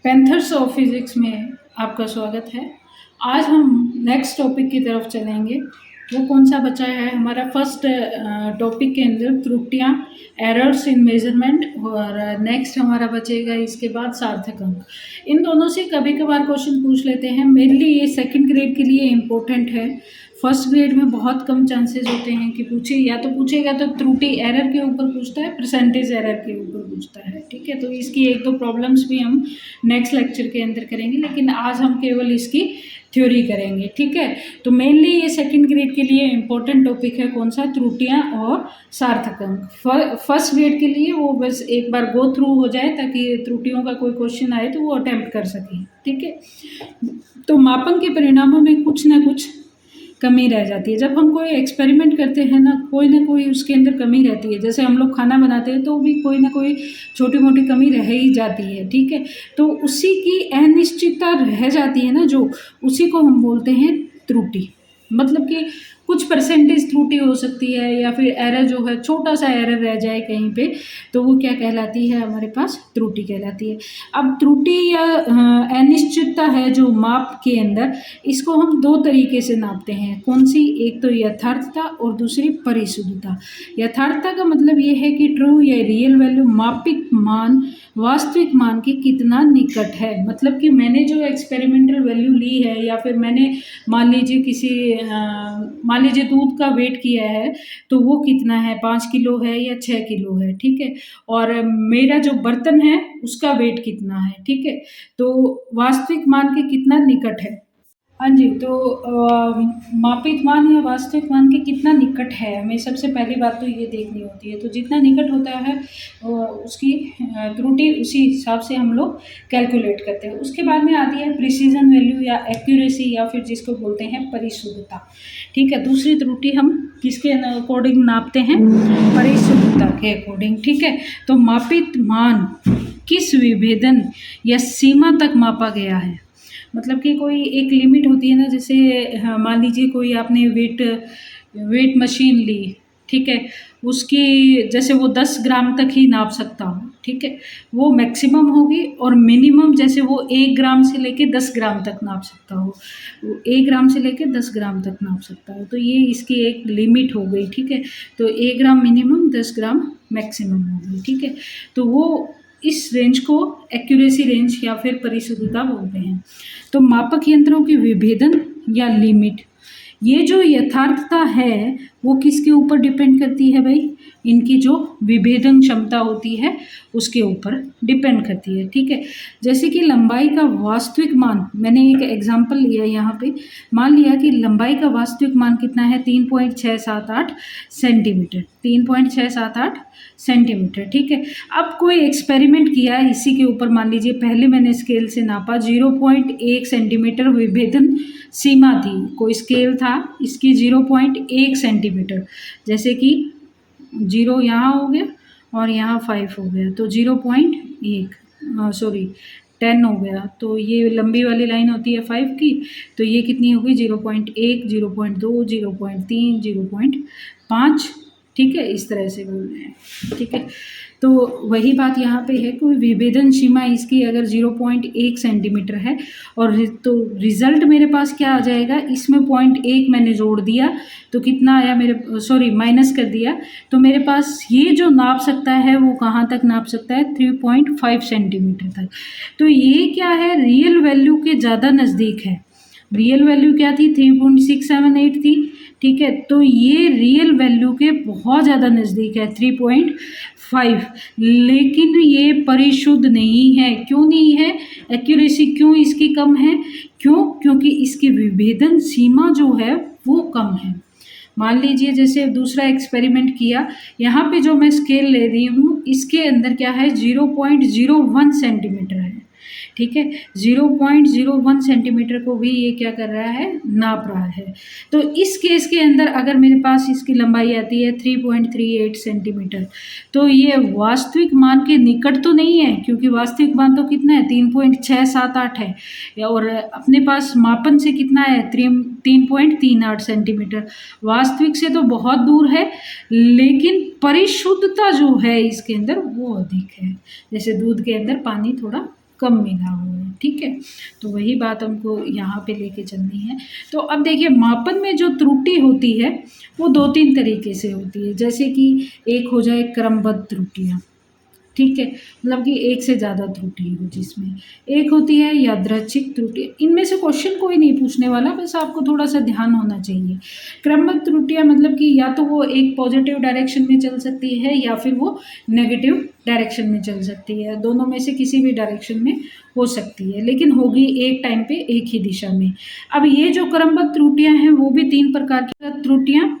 Panthers of physics में आपका स्वागत है। आज हम नेक्स्ट टॉपिक की तरफ चलेंगे। वो कौन सा बचा है हमारा फर्स्ट टॉपिक के अंदर त्रुटियां, एरर्स इन मेजरमेंट, और नेक्स्ट हमारा बचेगा इसके बाद सार्थक अंक। इन दोनों से कभी कभार क्वेश्चन पूछ लेते हैं। मेनली ये सेकंड ग्रेड के लिए इम्पोर्टेंट है। फर्स्ट ग्रेड में बहुत कम चांसेस होते हैं कि पूछे, या तो पूछेगा तो त्रुटि एरर के ऊपर पूछता है, परसेंटेज एरर के ऊपर पूछता है। ठीक है, तो इसकी एक दो प्रॉब्लम्स भी हम नेक्स्ट लेक्चर के अंदर करेंगे, लेकिन आज हम केवल इसकी थ्योरी करेंगे। ठीक है, तो मेनली ये सेकंड ग्रेड के लिए इम्पोर्टेंट टॉपिक है। कौन सा? त्रुटियां और सार्थक अंक। फर्स्ट ग्रेड के लिए वो बस एक बार गो थ्रू हो जाए ताकि त्रुटियों का कोई क्वेश्चन आए तो वो अटेम्प्ट कर सकें। ठीक है, तो मापन के परिणामों में कुछ ना कुछ कमी रह जाती है। जब हम कोई एक्सपेरिमेंट करते हैं ना कोई उसके अंदर कमी रहती है। जैसे हम लोग खाना बनाते हैं तो भी कोई ना कोई छोटी मोटी कमी रह ही जाती है। ठीक है, तो उसी की अनिश्चितता रह जाती है ना, जो उसी को हम बोलते हैं त्रुटि। मतलब कि कुछ परसेंटेज त्रुटि हो सकती है, या फिर एरर जो है छोटा सा एरर रह जाए कहीं पे, तो वो क्या कहलाती है? हमारे पास त्रुटि कहलाती है। अब त्रुटि या अनिश्चितता है जो माप के अंदर, इसको हम दो तरीके से नापते हैं। कौन सी? एक तो यथार्थता और दूसरी परिशुद्धता। यथार्थता का मतलब ये है कि ट्रू या रियल वैल्यू मापित मान वास्तविक मान के कितना निकट है। मतलब कि मैंने जो एक्सपेरिमेंटल वैल्यू ली है, या फिर मैंने मान लीजिए दूध का वेट किया है तो वो कितना है, 5 किलो है या 6 किलो है। ठीक है, और मेरा जो बर्तन है उसका वेट कितना है। ठीक है, तो वास्तविक मान के कितना निकट है। हाँ जी, तो मापित मान या वास्तविक मान के कितना निकट है, हमें सबसे पहली बात तो ये देखनी होती है। तो जितना निकट होता है उसकी त्रुटि उसी हिसाब से हम लोग कैलकुलेट करते हैं। उसके बाद में आती है प्रिसीजन वैल्यू या एक्यूरेसी, या फिर जिसको बोलते हैं परिशुद्धता। ठीक है, दूसरी त्रुटि हम किसके अकॉर्डिंग नापते हैं? परिशुद्धता के अकॉर्डिंग। ठीक है, तो मापित मान किस विभेदन या सीमा तक मापा गया है। मतलब कि कोई एक लिमिट होती है ना, जैसे मान लीजिए कोई आपने वेट मशीन ली। ठीक है, उसकी जैसे वो 10 ग्राम तक ही नाप सकता हो। ठीक है, वो मैक्सिमम होगी, और मिनिमम जैसे वो 1 ग्राम से लेके 10 ग्राम तक नाप सकता हो, 1 ग्राम से लेके 10 ग्राम तक नाप सकता हो। तो ये इसकी एक लिमिट हो गई। ठीक है, तो 1 ग्राम मिनिमम, 10 ग्राम मैक्सिमम हो गई। ठीक है, तो वो इस रेंज को एक्यूरेसी रेंज या फिर परिशुद्धता बोलते हैं। तो मापक यंत्रों की विभेदन या लिमिट, ये जो यथार्थता है वो किसके ऊपर डिपेंड करती है भाई? इनकी जो विभेदन क्षमता होती है उसके ऊपर डिपेंड करती है। ठीक है, जैसे कि लंबाई का वास्तविक मान, मैंने एक एग्जांपल लिया यहाँ पे। मान लिया कि लंबाई का वास्तविक मान कितना है? 3.678 सेंटीमीटर। 3.678 सेंटीमीटर। ठीक है, अब कोई एक्सपेरिमेंट किया है इसी के ऊपर। मान लीजिए पहले मैंने स्केल से नापा, 0.1 सेंटीमीटर विभेदन सीमा थी। कोई स्केल था, इसकी 0.1 सेंटीमीटर, जैसे कि 0 यहाँ हो गया और यहाँ 5 हो गया, तो 0.1 10 हो गया। तो ये लंबी वाली लाइन होती है 5 की, तो ये कितनी होगी? 0.1, 0.2, 0.3, 0.5। ठीक है, इस तरह से बोल रहे हैं। ठीक है, तो वही बात यहाँ पे है, कोई विभेदन सीमा इसकी अगर 0.1 सेंटीमीटर है, और तो रिजल्ट मेरे पास क्या आ जाएगा? इसमें 0.1 मैंने जोड़ दिया तो कितना आया माइनस कर दिया, तो मेरे पास ये जो नाप सकता है वो कहाँ तक नाप सकता है? 3.5 सेंटीमीटर तक। तो ये क्या है? रियल वैल्यू के ज़्यादा नज़दीक है। रियल वैल्यू क्या थी? 3.678 थी। ठीक है, तो ये रियल वैल्यू के बहुत ज़्यादा नज़दीक है, 3.5। लेकिन ये परिशुद्ध नहीं है। क्यों नहीं है? एक्यूरेसी क्यों इसकी कम है? क्योंकि इसकी विभेदन सीमा जो है वो कम है। मान लीजिए जैसे दूसरा एक्सपेरिमेंट किया, यहाँ पे जो मैं स्केल ले रही हूँ इसके अंदर क्या है? 0.01 सेंटीमीटर है। ठीक है, 0.01 सेंटीमीटर को भी ये क्या कर रहा है? नाप रहा है। तो इस केस के अंदर अगर मेरे पास इसकी लंबाई आती है 3.38 सेंटीमीटर, तो ये वास्तविक मान के निकट तो नहीं है, क्योंकि वास्तविक मान तो कितना है? 3.678 है, और अपने पास मापन से कितना है? 3.38 सेंटीमीटर। वास्तविक से तो बहुत दूर है, लेकिन परिशुद्धता जो है इसके अंदर वो अधिक है। जैसे दूध के अंदर पानी थोड़ा कम मिला हुआ है, ठीक है। तो वही बात हमको यहाँ पे लेके चलनी है। तो अब देखिए मापन में जो त्रुटि होती है वो 2-3 तरीके से होती है, जैसे कि एक हो जाए क्रमबद्ध त्रुटियाँ, ठीक है, मतलब कि एक से ज़्यादा त्रुटि हो जिसमें। एक होती है यादृच्छिक त्रुटि, इनमें से क्वेश्चन कोई नहीं पूछने वाला, बस आपको थोड़ा-सा ध्यान होना चाहिए। क्रमबद्ध त्रुटियाँ मतलब कि या तो वो एक पॉजिटिव डायरेक्शन में चल सकती है या फिर वो नेगेटिव डायरेक्शन में चल सकती है, दोनों में से किसी भी डायरेक्शन में हो सकती है, लेकिन होगी एक टाइम पे एक ही दिशा में। अब ये जो क्रमबद्ध त्रुटियाँ हैं वो भी 3 प्रकार की त्रुटियाँ,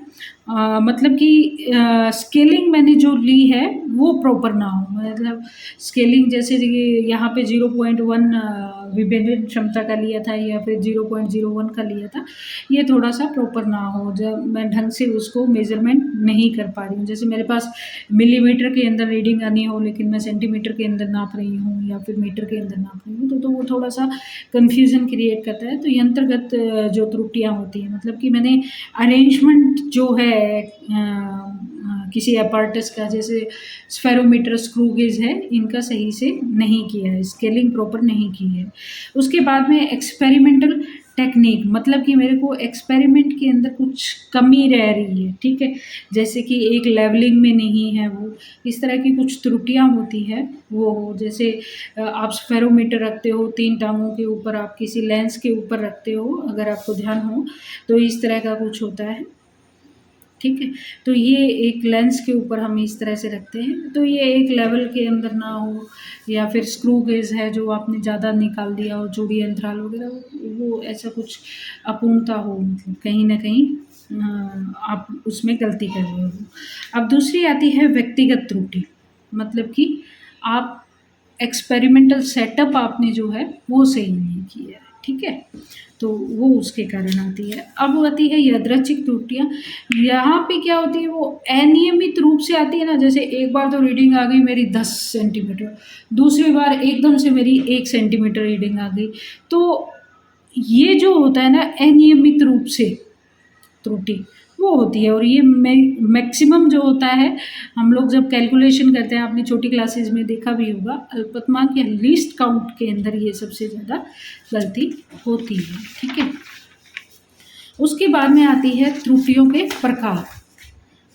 मतलब कि स्केलिंग मैंने जो ली है वो प्रॉपर ना हो, मतलब स्केलिंग जैसे ये यहाँ पे 0.1 विभेदन क्षमता का लिया था या फिर 0.01 का लिया था, ये थोड़ा सा प्रॉपर ना हो, जब मैं ढंग से उसको मेजरमेंट नहीं कर पा रही हूँ। जैसे मेरे पास मिलीमीटर के अंदर रीडिंग आनी हो लेकिन मैं सेंटीमीटर के अंदर नाप रही हूँ या फिर मीटर के अंदर नाप रही हूँ, तो वो थोड़ा सा कन्फ्यूज़न क्रिएट करता है। तो ये अंतर्गत जो त्रुटियाँ होती हैं, मतलब कि मैंने अरेंजमेंट जो है किसी अपैरेटस का, जैसे स्फेरोमीटर, स्क्रू गेज है, इनका सही से नहीं किया है, स्केलिंग प्रॉपर नहीं की है। उसके बाद में एक्सपेरिमेंटल टेक्निक, मतलब कि मेरे को एक्सपेरिमेंट के अंदर कुछ कमी रह रही है, ठीक है, जैसे कि एक लेवलिंग में नहीं है वो, इस तरह की कुछ त्रुटियाँ होती है वो हो। जैसे आप स्फेरोमीटर रखते हो 3 टाँगों के ऊपर, आप किसी लेंस के ऊपर रखते हो, अगर आपको ध्यान हो तो इस तरह का कुछ होता है, ठीक है। तो ये एक लेंस के ऊपर हम इस तरह से रखते हैं, तो ये एक लेवल के अंदर ना हो, या फिर स्क्रू गेज है जो आपने ज़्यादा निकाल दिया हो, चूड़ी अंतराल वगैरह, वो ऐसा कुछ अपूर्णता हो, मतलब कहीं ना कहीं आप उसमें गलती कर रहे हो। अब दूसरी आती है व्यक्तिगत त्रुटि, मतलब कि आप एक्सपेरिमेंटल सेटअप आपने जो है वो सही नहीं किया है, ठीक है, तो वो उसके कारण आती है। अब आती है यादृच्छिक त्रुटियाँ, यहाँ पे क्या होती है, वो अनियमित रूप से आती है ना, जैसे एक बार तो रीडिंग आ गई मेरी 10 सेंटीमीटर, दूसरी बार एकदम से मेरी 1 सेंटीमीटर रीडिंग आ गई, तो ये जो होता है ना अनियमित रूप से त्रुटि, वो होती है। और ये मैक्सिमम जो होता है, हम लोग जब कैलकुलेशन करते हैं, आपने छोटी क्लासेस में देखा भी होगा, अल्पतमांक या लीस्ट काउंट के अंदर ये सबसे ज़्यादा गलती होती है, ठीक है। उसके बाद में आती है त्रुटियों के प्रकार,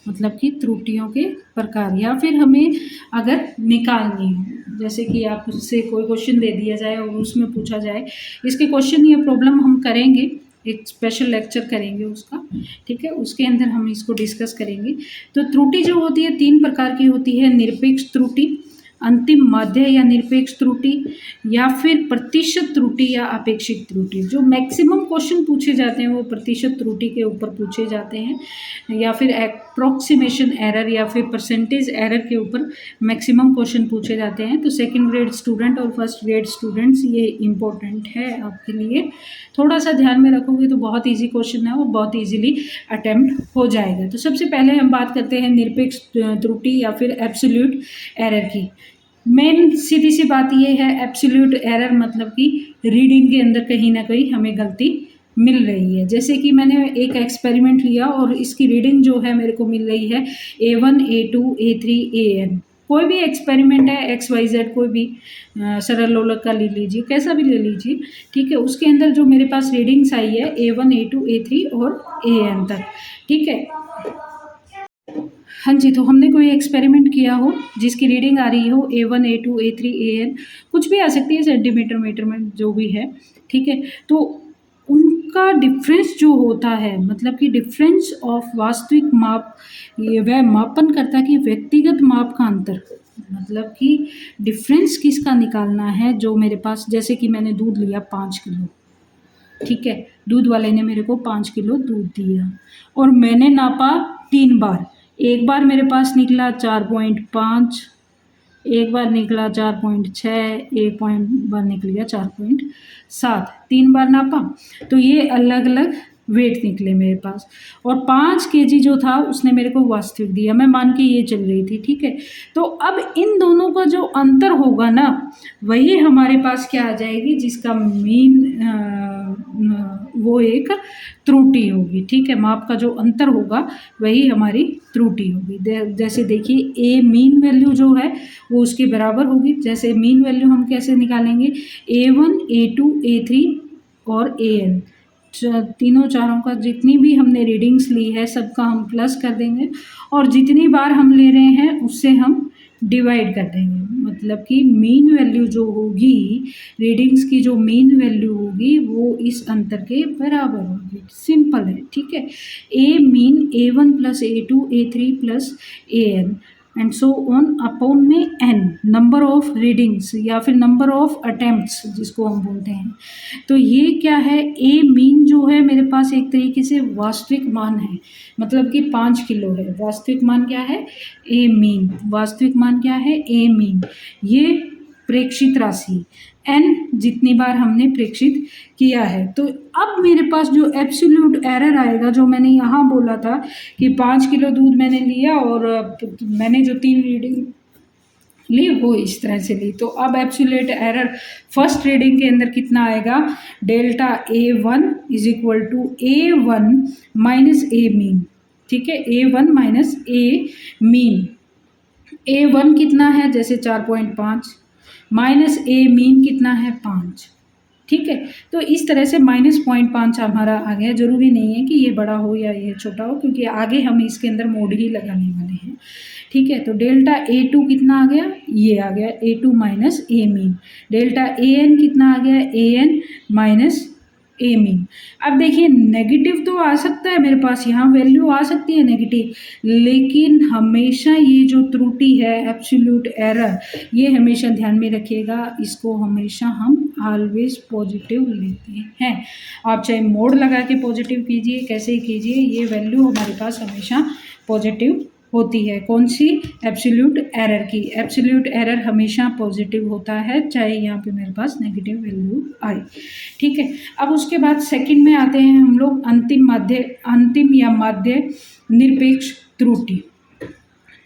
मतलब कि त्रुटियों के प्रकार, या फिर हमें अगर निकालनी हो, जैसे कि आपसे कोई क्वेश्चन दे दिया जाए और उसमें पूछा जाए, इसके क्वेश्चन या प्रॉब्लम हम करेंगे, एक स्पेशल लेक्चर करेंगे उसका, ठीक है, उसके अंदर हम इसको डिस्कस करेंगे। तो त्रुटि जो होती है 3 प्रकार की होती है, निरपेक्ष त्रुटि, अंतिम माध्य या निरपेक्ष त्रुटि, या फिर प्रतिशत त्रुटि या अपेक्षित त्रुटि। जो मैक्सिमम क्वेश्चन पूछे जाते हैं वो प्रतिशत त्रुटि के ऊपर पूछे जाते हैं, या फिर अप्रॉक्सीमेशन एरर या फिर परसेंटेज एरर के ऊपर मैक्सिमम क्वेश्चन पूछे जाते हैं। तो सेकंड ग्रेड स्टूडेंट और फर्स्ट ग्रेड स्टूडेंट्स, ये इम्पोर्टेंट है आपके लिए, थोड़ा सा ध्यान में रखोगे तो बहुत ईजी क्वेश्चन है, वो बहुत ईजिली अटैम्प्ट हो जाएगा। तो सबसे पहले हम बात करते हैं निरपेक्ष त्रुटि या फिर एब्सोल्यूट एरर की। मेन सीधी सी बात ये है, एब्सोल्यूट एरर मतलब कि रीडिंग के अंदर कहीं ना कहीं हमें गलती मिल रही है। जैसे कि मैंने एक एक्सपेरिमेंट लिया और इसकी रीडिंग जो है मेरे को मिल रही है A1, A2, A3, AN। कोई भी एक्सपेरिमेंट है XYZ, कोई भी सरल लोलक का ले लीजिए, कैसा भी ले लीजिए, ठीक है, उसके अंदर जो मेरे पास रीडिंग्स आई है A1, A2, A3 और AN तक, ठीक है। हाँ जी, तो हमने कोई एक्सपेरिमेंट किया हो जिसकी रीडिंग आ रही हो A1, A2, A3, AN, कुछ भी आ सकती है, सेंटीमीटर, मीटर में जो भी है, ठीक है। तो उनका डिफरेंस जो होता है, मतलब कि डिफरेंस ऑफ वास्तविक माप, ये वह मापन करता है कि व्यक्तिगत माप का अंतर, मतलब कि डिफरेंस किसका निकालना है। जो मेरे पास, जैसे कि मैंने दूध लिया 5 किलो, ठीक है, दूध वाले ने मेरे को 5 किलो दूध दिया और मैंने नापा 3 बार। एक बार मेरे पास निकला 4.5, एक बार निकला 4.6, एक बार निकल गया 4.7, 3 बार नापा, तो ये अलग अलग वेट निकले मेरे पास। और 5 केजी जो था उसने मेरे को वास्तविक दिया, मैं मान के ये चल रही थी, ठीक है। तो अब इन दोनों का जो अंतर होगा ना, वही हमारे पास क्या आ जाएगी, जिसका मीन वो एक त्रुटि होगी, ठीक है। माप का जो अंतर होगा वही हमारी त्रुटि होगी। जैसे देखिए ए मीन वैल्यू जो है वो उसके बराबर होगी। जैसे मीन वैल्यू हम कैसे निकालेंगे, A1 A2 A3 और AN, तीनों चारों का जितनी भी हमने रीडिंग्स ली है सबका हम प्लस कर देंगे और जितनी बार हम ले रहे हैं उससे हम डिवाइड कर देंगे। मतलब कि मीन वैल्यू जो होगी, रीडिंग्स की जो मीन वैल्यू होगी वो इस अंतर के बराबर होगी। सिंपल है, ठीक है। A mean A1 plus A2 A3 plus AN and so on upon में n नंबर ऑफ रीडिंग्स या फिर नंबर ऑफ अटेम्प्ट्स जिसको हम बोलते हैं। तो ये क्या है, ए मीन जो है मेरे पास एक तरीके से वास्तविक मान है, मतलब कि 5 किलो है। वास्तविक मान क्या है, ए मीन। वास्तविक मान क्या है, ए मीन। ये प्रेक्षित राशि n जितनी बार हमने प्रेक्षित किया है। तो अब मेरे पास जो एब्सोल्यूट एरर आएगा, जो मैंने यहाँ बोला था कि 5 किलो दूध मैंने लिया और मैंने जो 3 रीडिंग ली वो इस तरह से ली। तो अब एब्सोल्यूट एरर फर्स्ट रीडिंग के अंदर कितना आएगा, delta A1 is equal to A1 minus A mean, ठीक है। A1 minus A mean. A1 कितना है, जैसे 4.5 माइनस ए मीन कितना है 5, ठीक है। तो इस तरह से -0.5 हमारा आ गया। जरूरी नहीं है कि ये बड़ा हो या ये छोटा हो, क्योंकि आगे हम इसके अंदर मोड ही लगाने वाले हैं, ठीक है। तो डेल्टा A2 कितना आ गया, ये आ गया A2 minus A mean. Delta AN कितना आ गया, AN माइनस ए मीन। अब देखिए नेगेटिव तो आ सकता है मेरे पास, यहाँ वैल्यू आ सकती है नेगेटिव, लेकिन हमेशा ये जो त्रुटि है एब्सोल्यूट एरर, ये हमेशा ध्यान में रखिएगा, इसको हमेशा हम ऑलवेज पॉजिटिव लेते हैं। आप चाहे मोड लगा के पॉजिटिव कीजिए, कैसे ही कीजिए, ये वैल्यू हमारे पास हमेशा पॉजिटिव होती है। कौन सी, एब्सोल्यूट एरर की। एब्सोल्यूट एरर हमेशा पॉजिटिव होता है, चाहे यहाँ पे मेरे पास नेगेटिव वैल्यू आए, ठीक है। अब उसके बाद सेकंड में आते हैं हम लोग अंतिम या माध्य निरपेक्ष त्रुटि,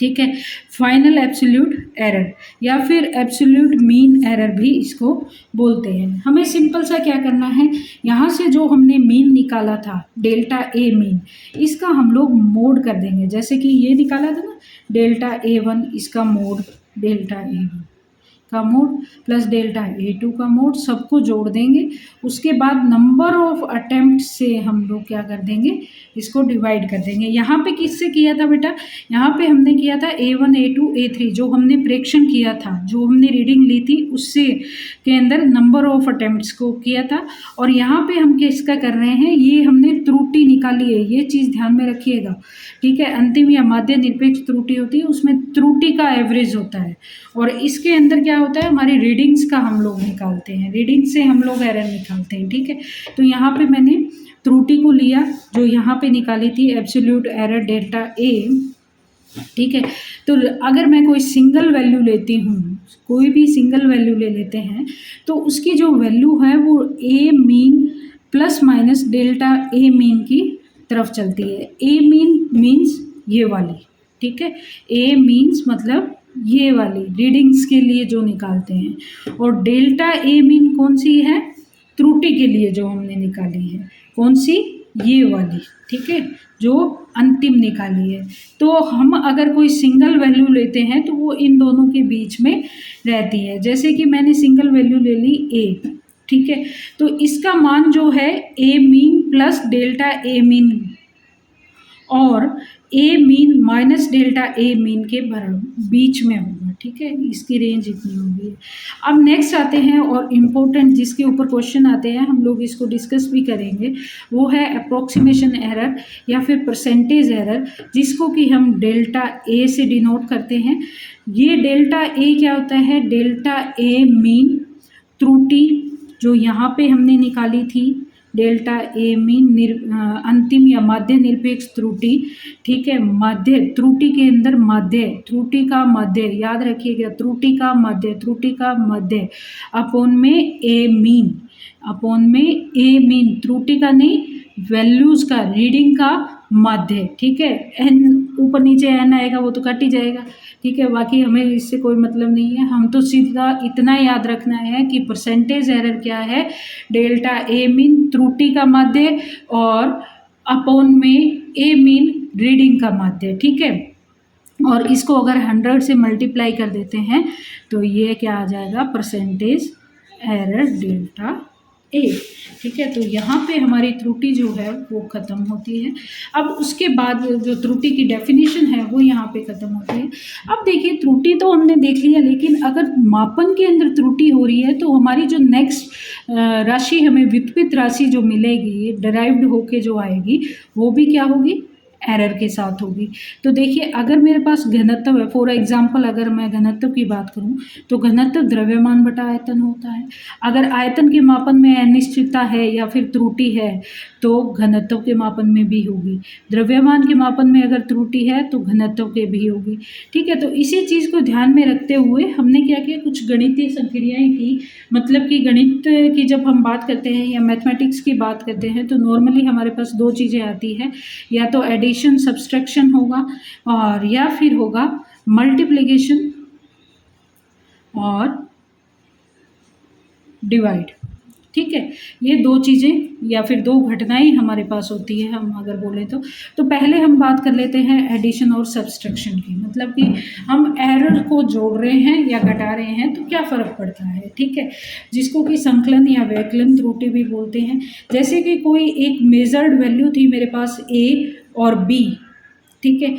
ठीक है। फाइनल एब्सोल्यूट एरर या फिर एब्सोल्यूट मीन एरर भी इसको बोलते हैं। हमें सिंपल सा क्या करना है, यहाँ से जो हमने मीन निकाला था डेल्टा ए मीन, इसका हम लोग मोड कर देंगे। जैसे कि ये निकाला था ना डेल्टा A1, इसका मोड डेल्टा A1 का मोड प्लस डेल्टा A2 का मोड, सबको जोड़ देंगे। उसके बाद नंबर ऑफ अटेम्प्ट से हम लोग क्या कर देंगे, इसको डिवाइड कर देंगे। यहाँ पे किससे किया था बेटा, यहाँ पे हमने किया था A1 A2 A3, जो हमने प्रेक्षण किया था, जो हमने रीडिंग ली थी उससे के अंदर नंबर ऑफ अटेम्प्ट्स को किया था। और यहाँ पे हम किसका कर रहे हैं, ये हमने त्रुटि निकाली है, ये चीज़ ध्यान में रखिएगा, ठीक है। अंतिम या माध्य निरपेक्ष त्रुटि होती है, उसमें त्रुटि का एवरेज होता है और इसके अंदर क्या होता है, हमारी रीडिंग्स का हम लोग निकालते हैं, रीडिंग से हम लोग एरर निकालते हैं, ठीक है। तो यहाँ पे मैंने त्रुटि को लिया जो यहाँ पे निकाली थी एब्सोल्यूट एरर डेल्टा A, ठीक है। तो अगर मैं कोई सिंगल वैल्यू लेती हूँ, कोई भी सिंगल वैल्यू ले लेते हैं, तो उसकी जो वैल्यू है वो ए मीन प्लस माइनस डेल्टा ए मीन की तरफ चलती है। ए मीन मीन्स ये वाली, ठीक है। ए मीन्स मतलब ये वाली रीडिंग्स के लिए जो निकालते हैं, और डेल्टा ए मीन कौन सी है, त्रुटि के लिए जो हमने निकाली है, कौन सी, ये वाली, ठीक है, जो अंतिम निकाली है। तो हम अगर कोई सिंगल वैल्यू लेते हैं तो वो इन दोनों के बीच में रहती है। जैसे कि मैंने सिंगल वैल्यू ले ली A, ठीक है। तो इसका मान जो है A mean plus delta A mean और ए मीन माइनस डेल्टा ए मीन के बराबर बीच में होगा, ठीक है। इसकी रेंज इतनी होगी। अब नेक्स्ट आते हैं और इम्पोर्टेंट जिसके ऊपर क्वेश्चन आते हैं, हम लोग इसको डिस्कस भी करेंगे, वो है अप्रोक्सीमेशन एरर या फिर परसेंटेज एरर, जिसको कि हम डेल्टा ए से डिनोट करते हैं। ये डेल्टा ए क्या होता है, डेल्टा ए मीन त्रुटि जो यहाँ पे हमने निकाली थी, डेल्टा ए मीन अंतिम या माध्य निरपेक्ष त्रुटि, ठीक है। माध्य त्रुटि के अंदर माध्य, त्रुटि का माध्य याद रखिएगा, त्रुटि का माध्य, त्रुटि का माध्य अपॉन में ए मीन, अपॉन में ए मीन, त्रुटि का नहीं वैल्यूज का, रीडिंग का माध्य, ठीक है। एन ऊपर नीचे एन आएगा वो तो कट ही जाएगा, ठीक है, बाकी हमें इससे कोई मतलब नहीं है। हम तो सीधा इतना याद रखना है कि परसेंटेज एरर क्या है, डेल्टा ए मीन त्रुटि का माध्य और अपॉन में ए मीन रीडिंग का माध्य, ठीक है। और इसको अगर 100 से मल्टीप्लाई कर देते हैं तो ये क्या आ जाएगा, परसेंटेज एरर डेल्टा ए, ठीक है। तो यहाँ पे हमारी त्रुटि जो है वो ख़त्म होती है। अब उसके बाद जो त्रुटि की डेफिनेशन है वो यहाँ पे ख़त्म होती है। अब देखिए, त्रुटि तो हमने देख लिया, लेकिन अगर मापन के अंदर त्रुटि हो रही है तो हमारी जो नेक्स्ट राशि हमें व्युत्पन्न राशि जो मिलेगी, डिराइव्ड होके जो आएगी, वो भी क्या होगी, एरर के साथ होगी। तो देखिए, अगर मेरे पास घनत्व है, फॉर एग्जांपल अगर मैं घनत्व की बात करूं तो घनत्व द्रव्यमान बटा आयतन होता है। अगर आयतन के मापन में अनिश्चितता है या फिर त्रुटि है तो घनत्व के मापन में भी होगी। द्रव्यमान के मापन में अगर त्रुटि है तो घनत्व के भी होगी, ठीक है। तो इसी चीज़ को ध्यान में रखते हुए हमने क्या किया, कुछ गणितीय संक्रियाएँ की। मतलब कि गणित की जब हम बात करते हैं या मैथमेटिक्स की बात करते हैं तो नॉर्मली हमारे पास दो चीज़ें आती हैं, या तो एडिशन सब्सट्रैक्शन होगा और या फिर होगा मल्टीप्लिकेशन और डिवाइड, ठीक है। ये दो चीज़ें या फिर दो घटनाएं हमारे पास होती है, हम अगर बोलें तो पहले हम बात कर लेते हैं एडिशन और सब्सट्रैक्शन की। मतलब कि हम एरर को जोड़ रहे हैं या घटा रहे हैं तो क्या फ़र्क पड़ता है, ठीक है, जिसको कि संकलन या व्यवकलन त्रुटि भी बोलते हैं। जैसे कि कोई एक मेजर्ड वैल्यू थी मेरे पास ए और बी, ठीक है।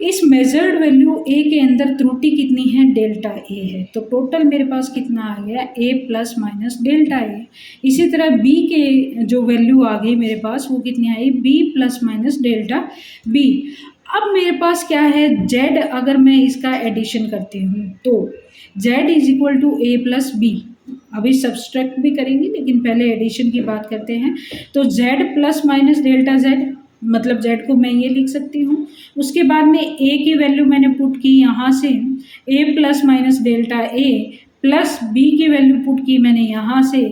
इस मेजर्ड वैल्यू ए के अंदर त्रुटि कितनी है, डेल्टा ए है। तो टोटल मेरे पास कितना आ गया, ए प्लस माइनस डेल्टा ए। इसी तरह बी के जो वैल्यू आ गई मेरे पास वो कितनी आई, B plus minus delta B. अब मेरे पास क्या है, जेड, अगर मैं इसका एडिशन करती हूँ तो Z is equal to A plus B. अभी सब्सट्रैक्ट भी करेंगे लेकिन पहले एडिशन की बात करते हैं। तो Z plus minus delta Z, मतलब जेड को मैं ये लिख सकती हूँ। उसके बाद में ए की वैल्यू मैंने पुट की यहाँ से, A plus minus delta A plus B की वैल्यू पुट की मैंने यहाँ से,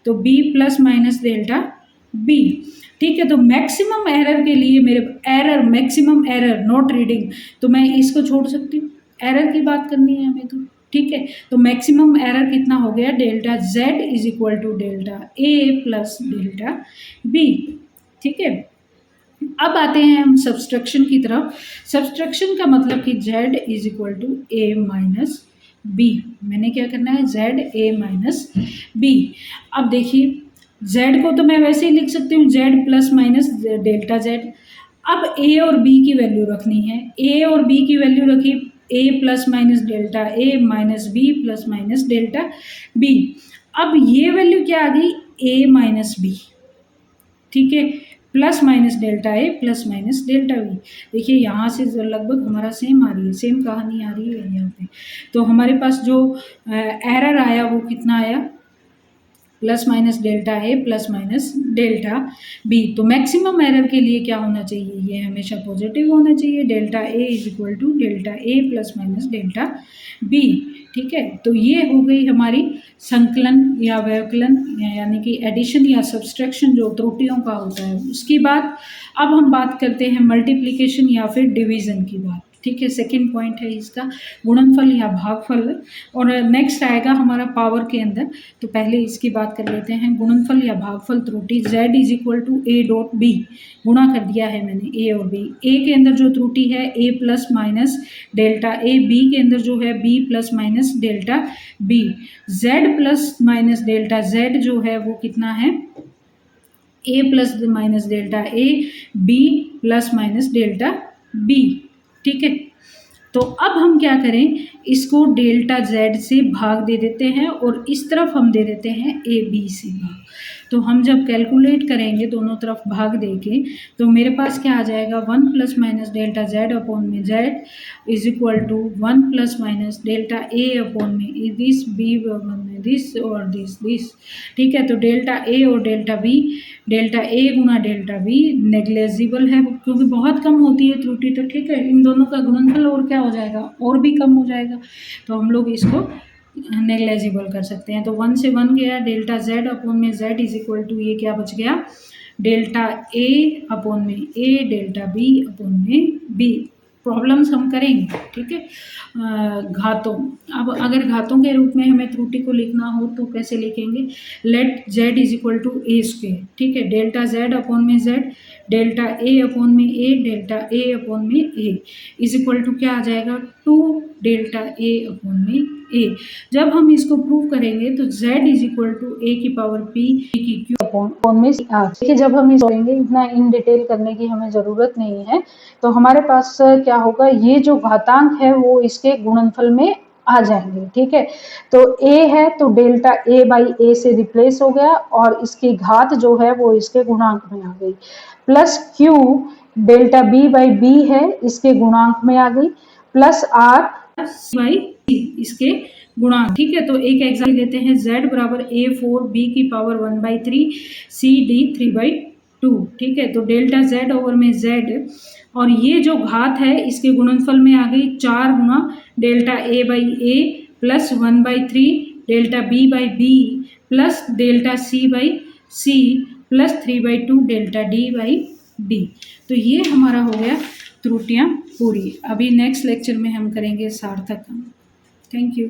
तो B plus minus delta B, ठीक है। तो मैक्सिमम एरर के लिए मेरे error, maximum error not reading, तो मैं इसको छोड़ सकती हूँ, एरर की बात करनी है हमें तो, ठीक है। तो मैक्सिमम एरर कितना हो गया, delta Z is equal to delta A plus delta B, ठीक है। अब आते हैं हम सब्सट्रैक्शन की तरफ। सब्सट्रैक्शन का मतलब कि z is equal to A minus B. मैंने क्या करना है, z ए माइनस बी। अब देखिए, z को तो मैं वैसे ही लिख सकती हूँ, z plus minus delta z। अब a और b की वैल्यू रखनी है, a और b की वैल्यू रखी, a plus minus delta a minus b plus minus delta b। अब ये वैल्यू क्या आ गई, a माइनस b, ठीक है, plus minus delta A plus minus delta B. देखिए यहाँ से लगभग हमारा सेम आ रही है, सेम कहानी आ रही है यहाँ पे। तो हमारे पास जो एरर आया वो कितना आया, plus minus delta A plus minus delta B. तो मैक्सिमम एरर के लिए क्या होना चाहिए, ये हमेशा पॉजिटिव होना चाहिए, delta A is equal to delta A plus minus delta B, ठीक है। तो ये हो गई हमारी संकलन या व्यवकलन, यानी कि एडिशन या सब्सट्रैक्शन जो त्रुटियों का होता है उसकी बात। अब हम बात करते हैं मल्टीप्लिकेशन या फिर डिवीज़न की बात, ठीक है। सेकंड पॉइंट है इसका गुणनफल या भागफल, और नेक्स्ट आएगा हमारा पावर के अंदर। तो पहले इसकी बात कर लेते हैं, गुणनफल या भागफल त्रुटि। z is equal to A dot B, गुणा कर दिया है मैंने ए और बी। ए के अंदर जो त्रुटि है A plus minus delta A, B के अंदर जो है B plus minus delta B. z plus minus delta z जो है वो कितना है, A plus minus delta A, B plus minus delta B, ठीक है। तो अब हम क्या करें, इसको डेल्टा जेड से भाग दे देते हैं और इस तरफ हम दे देते हैं ए बी से भाग। तो हम जब कैलकुलेट करेंगे दोनों तरफ भाग दे के, तो मेरे पास क्या आ जाएगा, 1 plus minus delta Z upon में Z is equal to 1 plus minus delta A upon में दिस बी अपॉन में दिस और दिस, ठीक है। तो डेल्टा ए और डेल्टा बी, डेल्टा ए गुना डेल्टा बी नेग्लेजिबल है क्योंकि बहुत कम होती है त्रुटि, तो ठीक है, इन दोनों का गुणनफल और क्या हो जाएगा, और भी कम हो जाएगा। तो हम लोग इसको नेग्लेजिबल कर सकते हैं। तो 1 से 1 गया, डेल्टा जेड अपॉन में जेड इज इक्वल टू ये क्या बच गया, डेल्टा ए अपॉन में ए डेल्टा बी अपॉन में बी, प्रॉब्लम्स हम करेंगे, ठीक है। घातों, अब अगर घातों के रूप में हमें त्रुटि को लिखना हो तो कैसे लिखेंगे, let z is equal to A square, ठीक है, डेल्टा z अपॉन में z, डेल्टा a अपॉन में a, डेल्टा a अपॉन में a इज इक्वल टू क्या आ जाएगा, 2 डेल्टा a अपॉन में a। जब हम इसको प्रूव करेंगे तो z is equal to a की पावर p की q अपॉन में r। देखिए जब हम इस करेंगे, इतना इन डिटेल करने की हमें जरूरत नहीं है, तो हमारे पास क्या होगा, ये जो घातांक है वो इसके गुणनफल में आ जाएंगे, ठीक है। तो a है तो डेल्टा a बाई a से रिप्लेस हो गया और इसकी घात जो है वो इसके गुणांक में आ गई, plus q delta b by b है इसके गुणांक में आ गई, प्लस r बाई c इसके गुणांक, ठीक है। तो एक एग्जाम्पल देते हैं, z बराबर a4 b की पावर 1/3 c d 3/2, ठीक है। तो डेल्टा z ओवर में z और ये जो घात है इसके गुणनफल में आ गई 4 गुना delta a by a plus 1/3 delta b by b plus delta c by c plus 3/2 delta d by d। तो ये हमारा हो गया त्रुटियां पूरी। अभी नेक्स्ट लेक्चर में हम करेंगे सार्थक अंक। Thank you.